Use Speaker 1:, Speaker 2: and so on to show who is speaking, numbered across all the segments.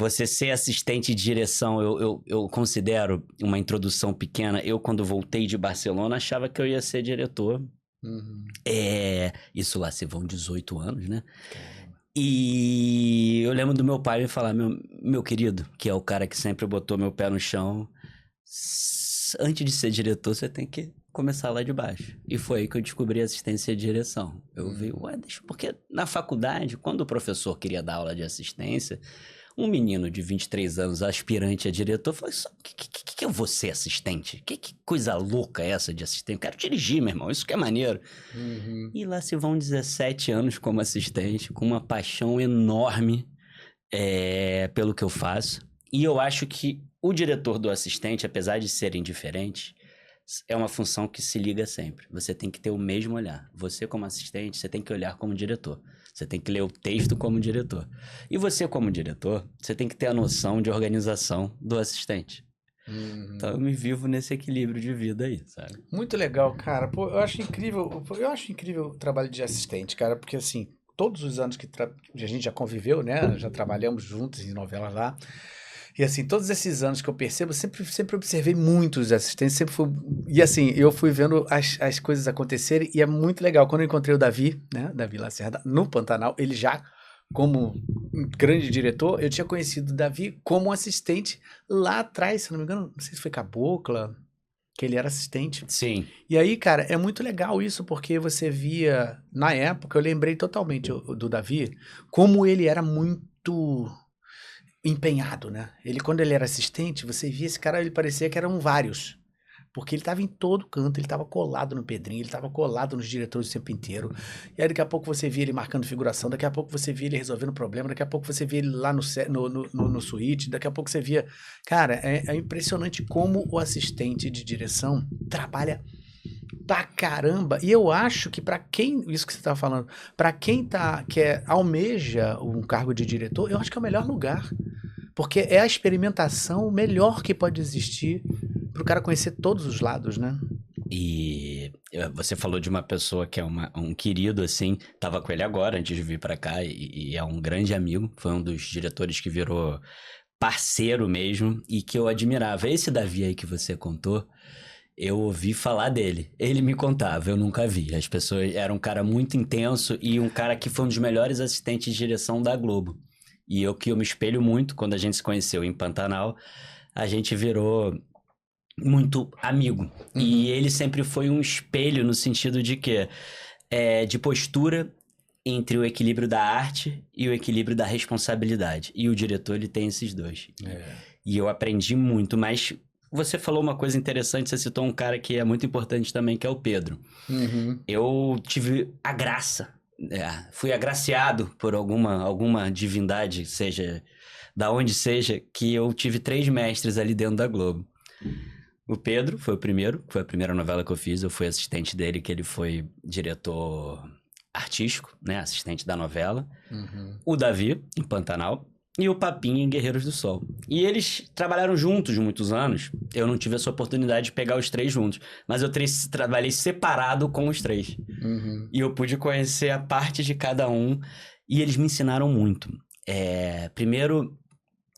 Speaker 1: Você ser assistente de direção, eu considero uma introdução pequena. Eu, quando voltei de Barcelona, achava que eu ia ser diretor.
Speaker 2: Uhum.
Speaker 1: Isso lá se vão 18 anos, né?
Speaker 2: Caramba.
Speaker 1: E eu lembro do meu pai me falar, meu querido, que é o cara que sempre botou meu pé no chão, antes de ser diretor, você tem que começar lá de baixo. E foi aí que eu descobri assistência de direção. Eu vi, porque na faculdade, quando o professor queria dar aula de assistência, um menino de 23 anos, aspirante a diretor, falou, que eu vou ser assistente? Que coisa louca é essa de assistente? Eu quero dirigir, meu irmão, isso que é maneiro.
Speaker 2: Uhum.
Speaker 1: E lá se vão 17 anos como assistente, com uma paixão enorme pelo que eu faço. E eu acho que o diretor do assistente, apesar de serem diferentes, é uma função que se liga sempre. Você tem que ter o mesmo olhar. Você, como assistente, você tem que olhar como diretor. Você tem que ler o texto como diretor. E você, como diretor, você tem que ter a noção de organização do assistente.
Speaker 2: Uhum.
Speaker 1: Então eu me vivo nesse equilíbrio de vida aí, sabe?
Speaker 2: Muito legal, cara. Pô, eu acho incrível o trabalho de assistente, cara, porque assim, todos os anos que a gente já conviveu, né? Já trabalhamos juntos em novelas lá. E assim, todos esses anos que eu percebo, sempre observei muitos assistentes, sempre fui. E assim, eu fui vendo as coisas acontecerem e é muito legal. Quando eu encontrei o Davi, né? Davi Lacerda, no Pantanal, ele já, como um grande diretor, eu tinha conhecido o Davi como assistente lá atrás, se não me engano, não sei se foi Cabocla, que ele era assistente.
Speaker 1: Sim.
Speaker 2: E aí, cara, é muito legal isso, porque você via, na época, eu lembrei totalmente do Davi, como ele era muito empenhado, né? Quando ele era assistente, você via esse cara, ele parecia que eram vários. Porque ele estava em todo canto, ele estava colado no Pedrinho, ele estava colado nos diretores o tempo inteiro. E aí daqui a pouco você via ele marcando figuração, daqui a pouco você via ele resolvendo problema, daqui a pouco você via ele lá no suíte, daqui a pouco você via... Cara, é impressionante como o assistente de direção trabalha pra caramba. E eu acho que pra quem, isso que você tá falando, pra quem almeja um cargo de diretor, eu acho que é o melhor lugar. Porque é a experimentação melhor que pode existir pro cara conhecer todos os lados, né?
Speaker 1: E você falou de uma pessoa que é um querido, assim, tava com ele agora, antes de vir pra cá, e é um grande amigo, foi um dos diretores que virou parceiro mesmo, e que eu admirava. Esse Davi aí que você contou, eu ouvi falar dele. Ele me contava, eu nunca vi. As pessoas... Era um cara muito intenso e um cara que foi um dos melhores assistentes de direção da Globo. E eu me espelho muito, quando a gente se conheceu em Pantanal, a gente virou muito amigo. E ele sempre foi um espelho no sentido de que de postura entre o equilíbrio da arte e o equilíbrio da responsabilidade. E o diretor, ele tem esses dois. E eu aprendi muito, mas você falou uma coisa interessante, você citou um cara que é muito importante também, que é o Pedro. Eu tive a graça, fui agraciado por alguma divindade, seja da onde seja, que eu tive 3 mestres ali dentro da Globo. O Pedro foi o primeiro, foi a primeira novela que eu fiz, eu fui assistente dele, que ele foi diretor artístico, né, assistente da novela. O Davi, em Pantanal, e o Papinho em Guerreiros do Sol. E eles trabalharam juntos muitos anos, eu não tive essa oportunidade de pegar os 3 juntos, mas eu trabalhei separado com os 3. E eu pude conhecer a parte de cada um, e eles me ensinaram muito. Primeiro,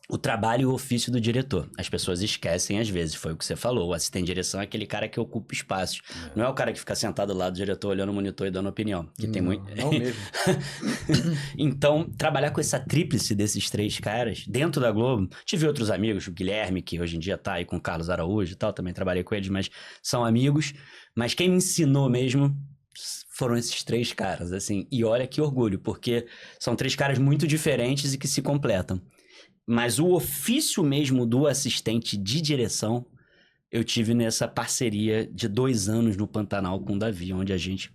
Speaker 1: o trabalho e o ofício do diretor. As pessoas esquecem às vezes, foi o que você falou. O assistente de direção é aquele cara que ocupa espaços. Não é o cara que fica sentado lá do diretor olhando o monitor e dando opinião. Que tem muito...
Speaker 2: Não mesmo.
Speaker 1: Então, trabalhar com essa tríplice desses 3 caras dentro da Globo. Tive outros amigos, o Guilherme, que hoje em dia tá aí com o Carlos Araújo e tal, também trabalhei com eles, mas são amigos. Mas quem me ensinou mesmo foram esses 3 caras, assim. E olha que orgulho, porque são 3 caras muito diferentes e que se completam. Mas o ofício mesmo do assistente de direção, eu tive nessa parceria de 2 anos no Pantanal com o Davi, onde a gente...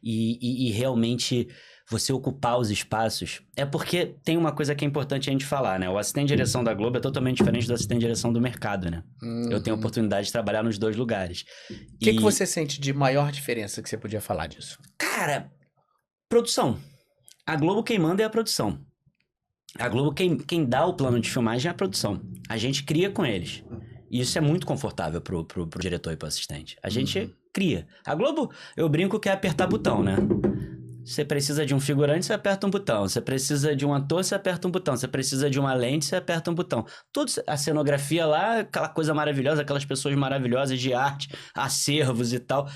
Speaker 1: E realmente você ocupar os espaços... É porque tem uma coisa que é importante a gente falar, né? O assistente de direção da Globo é totalmente diferente do assistente de direção do mercado, né? Eu tenho a oportunidade de trabalhar nos 2 lugares.
Speaker 2: O que você sente de maior diferença que você podia falar disso?
Speaker 1: Cara, produção. A Globo quem manda é a produção. A Globo, quem dá o plano de filmagem é a produção. A gente cria com eles. E isso é muito confortável pro diretor e pro assistente. A gente cria. A Globo, eu brinco que é apertar botão, né? Você precisa de um figurante, você aperta um botão. Você precisa de um ator, você aperta um botão. Você precisa de uma lente, você aperta um botão. Tudo, a cenografia lá, aquela coisa maravilhosa, aquelas pessoas maravilhosas de arte, acervos e tal.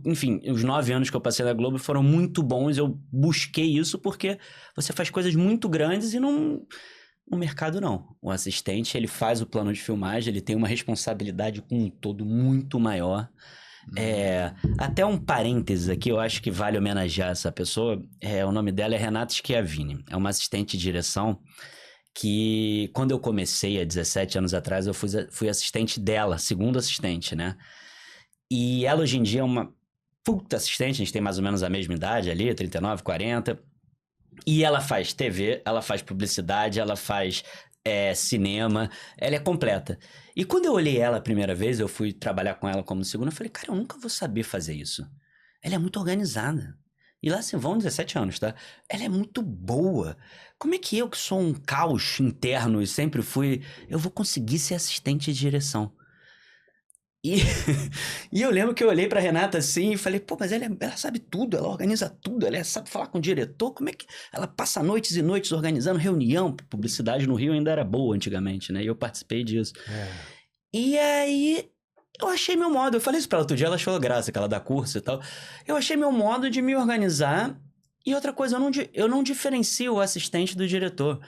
Speaker 1: Enfim, os 9 anos que eu passei na Globo foram muito bons. Eu busquei isso porque você faz coisas muito grandes e não... No mercado, não. O assistente, ele faz o plano de filmagem, ele tem uma responsabilidade com um todo muito maior. Até um parênteses aqui, eu acho que vale homenagear essa pessoa. O nome dela é Renata Schiavini. É uma assistente de direção que, quando eu comecei há 17 anos atrás, eu fui assistente dela, segundo assistente, né? E ela hoje em dia é uma puta assistente, a gente tem mais ou menos a mesma idade ali, 39, 40. E ela faz TV, ela faz publicidade, ela faz cinema, ela é completa. E quando eu olhei ela a primeira vez, eu fui trabalhar com ela como segunda, eu falei, cara, eu nunca vou saber fazer isso. Ela é muito organizada. E lá assim, vão 17 anos, tá? Ela é muito boa. Como é que eu, que sou um caos interno e sempre fui, eu vou conseguir ser assistente de direção? E, e eu lembro que eu olhei pra Renata assim e falei, pô, mas ela sabe tudo, ela organiza tudo, ela sabe falar com o diretor, como é que... Ela passa noites e noites organizando reunião, publicidade no Rio ainda era boa antigamente, né? E eu participei disso. E aí, eu achei meu modo, eu falei isso pra ela outro dia, ela achou graça, que ela dá curso e tal. Eu achei meu modo de me organizar e outra coisa, eu não diferencio o assistente do diretor.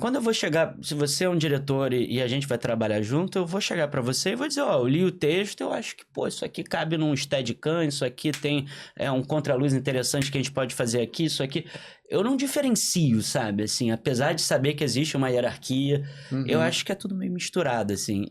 Speaker 1: Quando eu vou chegar, se você é um diretor e a gente vai trabalhar junto, eu vou chegar pra você e vou dizer, eu li o texto, eu acho que, isso aqui cabe num Steadicam, isso aqui tem um contraluz interessante que a gente pode fazer aqui, isso aqui. Eu não diferencio, sabe, assim, apesar de saber que existe uma hierarquia, eu acho que é tudo meio misturado, assim.